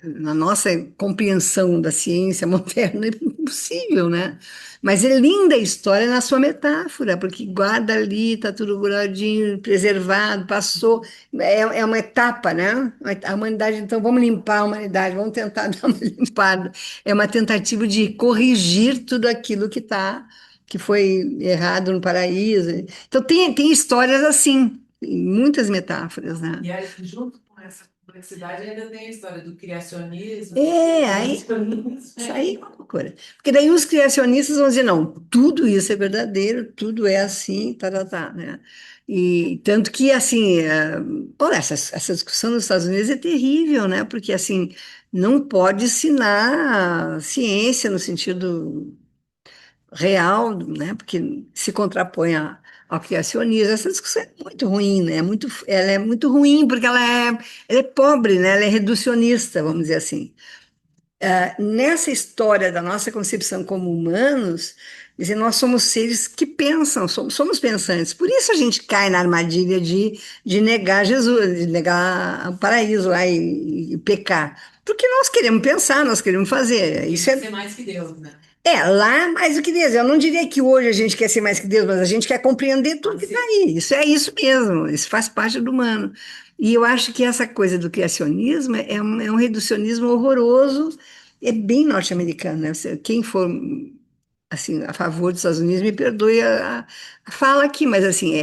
na nossa compreensão da ciência moderna, é impossível, né? Mas é linda a história na sua metáfora, porque guarda ali, está tudo guardadinho, preservado, passou. É uma etapa, né? A humanidade, então, vamos limpar a humanidade, vamos tentar dar uma limpada. É uma tentativa de corrigir tudo aquilo que foi errado no paraíso. Então, tem histórias assim, muitas metáforas, né? E aí, junto com essa complexidade, ainda tem a história do criacionismo. Aí, isso aí é uma loucura. Porque daí os criacionistas vão dizer, não, tudo isso é verdadeiro, tudo é assim, tá, né? E tanto que, assim, pô, essa discussão nos Estados Unidos é terrível, né? Porque, assim, não pode ensinar ciência no sentido real, né? Porque se contrapõe ao criacionismo. Essa discussão é muito ruim, né? Ela é muito ruim porque ela é pobre, né? Ela é reducionista, vamos dizer assim. Nessa história da nossa concepção como humanos, dizer, nós somos seres que pensam, somos pensantes. Por isso a gente cai na armadilha de negar Jesus, de negar o paraíso lá e pecar. Porque nós queremos pensar, nós queremos fazer. Isso Ser mais que Deus, né? lá mais do que Deus. Eu não diria que hoje a gente quer ser mais que Deus, mas a gente quer compreender tudo que está aí. Isso é isso mesmo, isso faz parte do humano. E eu acho que essa coisa do criacionismo é um reducionismo horroroso, é bem norte-americano, né? Quem for assim, a favor dos Estados Unidos, me perdoe a fala aqui, mas assim,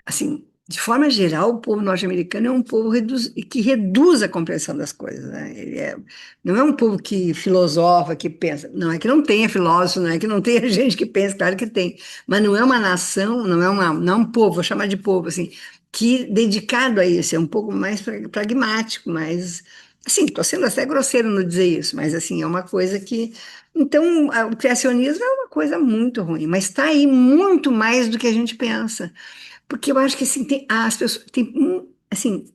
assim, de forma geral, o povo norte-americano é um povo que reduz a compreensão das coisas, né? Não é um povo que filosofa, que pensa. Não é que não tenha filósofo, não é que não tenha gente que pensa, claro que tem. Mas não é uma nação, não é um povo, vou chamar de povo, assim, que dedicado a isso, é um pouco mais pragmático, mais. Assim, estou sendo até grosseiro no dizer isso, mas assim, é uma coisa que. Então, o criacionismo é uma coisa muito ruim, mas está aí muito mais do que a gente pensa. Porque eu acho que assim, as pessoas assim,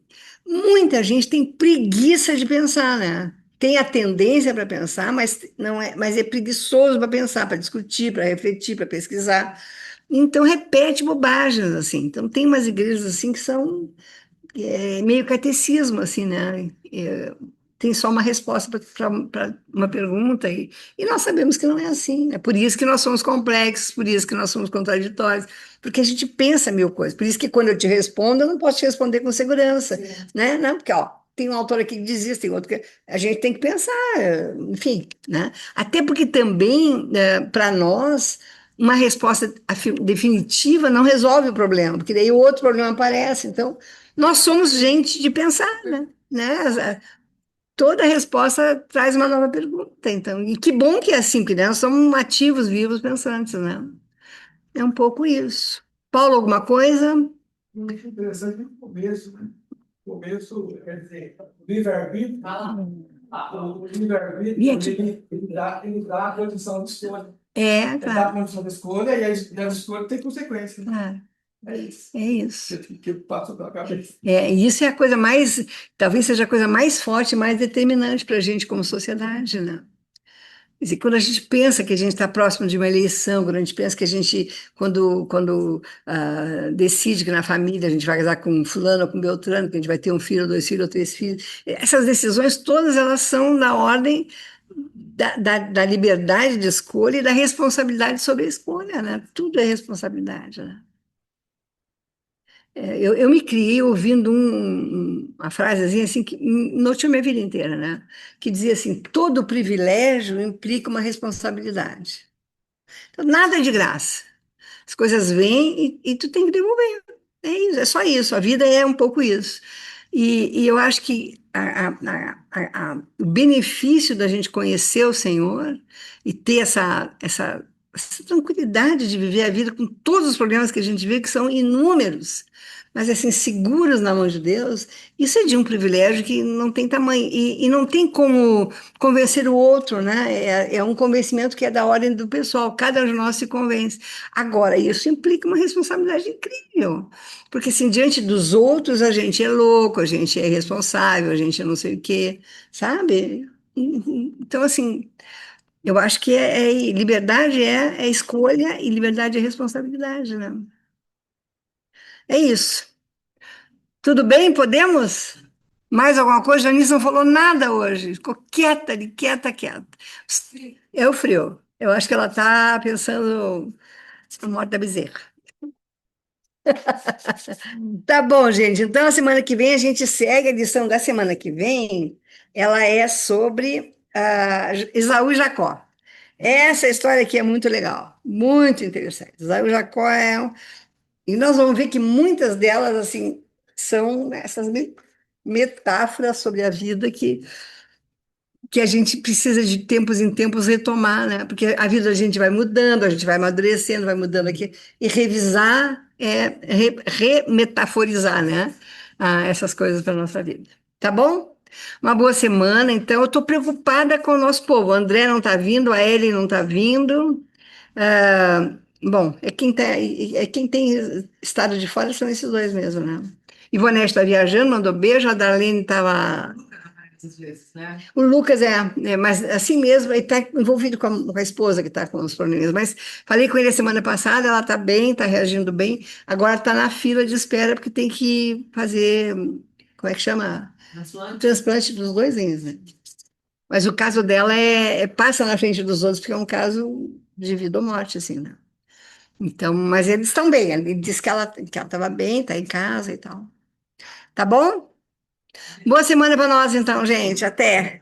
muita gente tem preguiça de pensar, né? tem a tendência para pensar, mas não é, mas é preguiçoso para pensar, para discutir, para refletir, para pesquisar. Então repete bobagens assim. Então tem umas igrejas assim que são meio catecismo assim, né? Tem só uma resposta para uma pergunta e nós sabemos que não é assim. É por isso que nós somos complexos, por isso que nós somos contraditórios, porque a gente pensa mil coisas. Por isso que quando eu te respondo, eu não posso te responder com segurança, né? Não, porque ó, tem um autor aqui que diz isso, tem outro que a gente tem que pensar, enfim, né? Até porque também para nós uma resposta definitiva não resolve o problema, porque daí o outro problema aparece. Então, nós somos gente de pensar, né? Toda resposta traz uma nova pergunta, então. E que bom que é assim, porque nós somos ativos, vivos, pensantes, né? É um pouco isso. Paulo, alguma coisa? Muito interessante no começo, né? No começo, quer dizer, o livre-arbítrio, o livre-arbítrio, ele dá a condição de escolha. Ele dá a Claro. condição de escolha e a escolha tem consequência. Claro. É isso. É isso. Que passa pela cabeça. E isso é a coisa mais, talvez seja a coisa mais forte, mais determinante para a gente como sociedade, né? Quer dizer, quando a gente pensa que a gente está próximo de uma eleição, quando a gente pensa que a gente, quando decide que na família a gente vai casar com fulano ou com beltrano, que a gente vai ter um filho, dois filhos ou três filhos, essas decisões todas elas são na ordem da liberdade de escolha e da responsabilidade sobre a escolha, né? Tudo é responsabilidade, né? Eu me criei ouvindo uma frasezinha assim que notou minha vida inteira, né? Que dizia assim: todo privilégio implica uma responsabilidade. Então, nada é de graça. As coisas vêm e tu tem que devolver. É isso, é só isso. A vida é um pouco isso. E eu acho que o benefício da gente conhecer o Senhor e ter essa tranquilidade de viver a vida com todos os problemas que a gente vê, que são inúmeros, mas assim, seguros na mão de Deus, isso é de um privilégio que não tem tamanho. E não tem como convencer o outro, né? É um convencimento que é da ordem do pessoal, cada um de nós se convence. Agora, isso implica uma responsabilidade incrível, porque assim, diante dos outros, a gente é louco, a gente é irresponsável, a gente é não sei o quê, sabe? Então, assim, eu acho que liberdade é escolha e liberdade é responsabilidade, né? É isso. Tudo bem? Podemos? Mais alguma coisa? A Janice não falou nada hoje. Ficou quieta ali, quieta, quieta. É o frio. Eu acho que ela está pensando na morte da bezerra. Tá bom, gente. Então, a semana que vem a gente segue a edição da semana que vem. Ela é sobre Esaú e Jacó. Essa história aqui é muito legal, muito interessante. Esaú e Jacó e nós vamos ver que muitas delas, assim, são essas metáforas sobre a vida que a gente precisa de tempos em tempos retomar, né? Porque a vida da gente vai mudando, a gente vai amadurecendo, vai mudando aqui. E revisar é remetaforizar, né? Essas coisas para a nossa vida. Tá bom? Uma boa semana. Então, eu estou preocupada com o nosso povo. O André não está vindo, a Ellen não está vindo. Bom, quem tem estado de fora são esses dois mesmo, né? Ivonete está viajando, mandou beijo. A Darlene estava. Às vezes, né? O Lucas mas assim mesmo, ele está envolvido com a esposa que está com os problemas. Mas falei com ele a semana passada, ela está bem, está reagindo bem. Agora está na fila de espera porque tem que fazer, como é que chama? Transplante dos dois rins, né? Mas o caso dela passa na frente dos outros porque é um caso de vida ou morte, assim, né? Então, mas eles estão bem. Ele disse que ela estava bem, está em casa e tal. Tá bom? Boa semana para nós, então, gente. Até.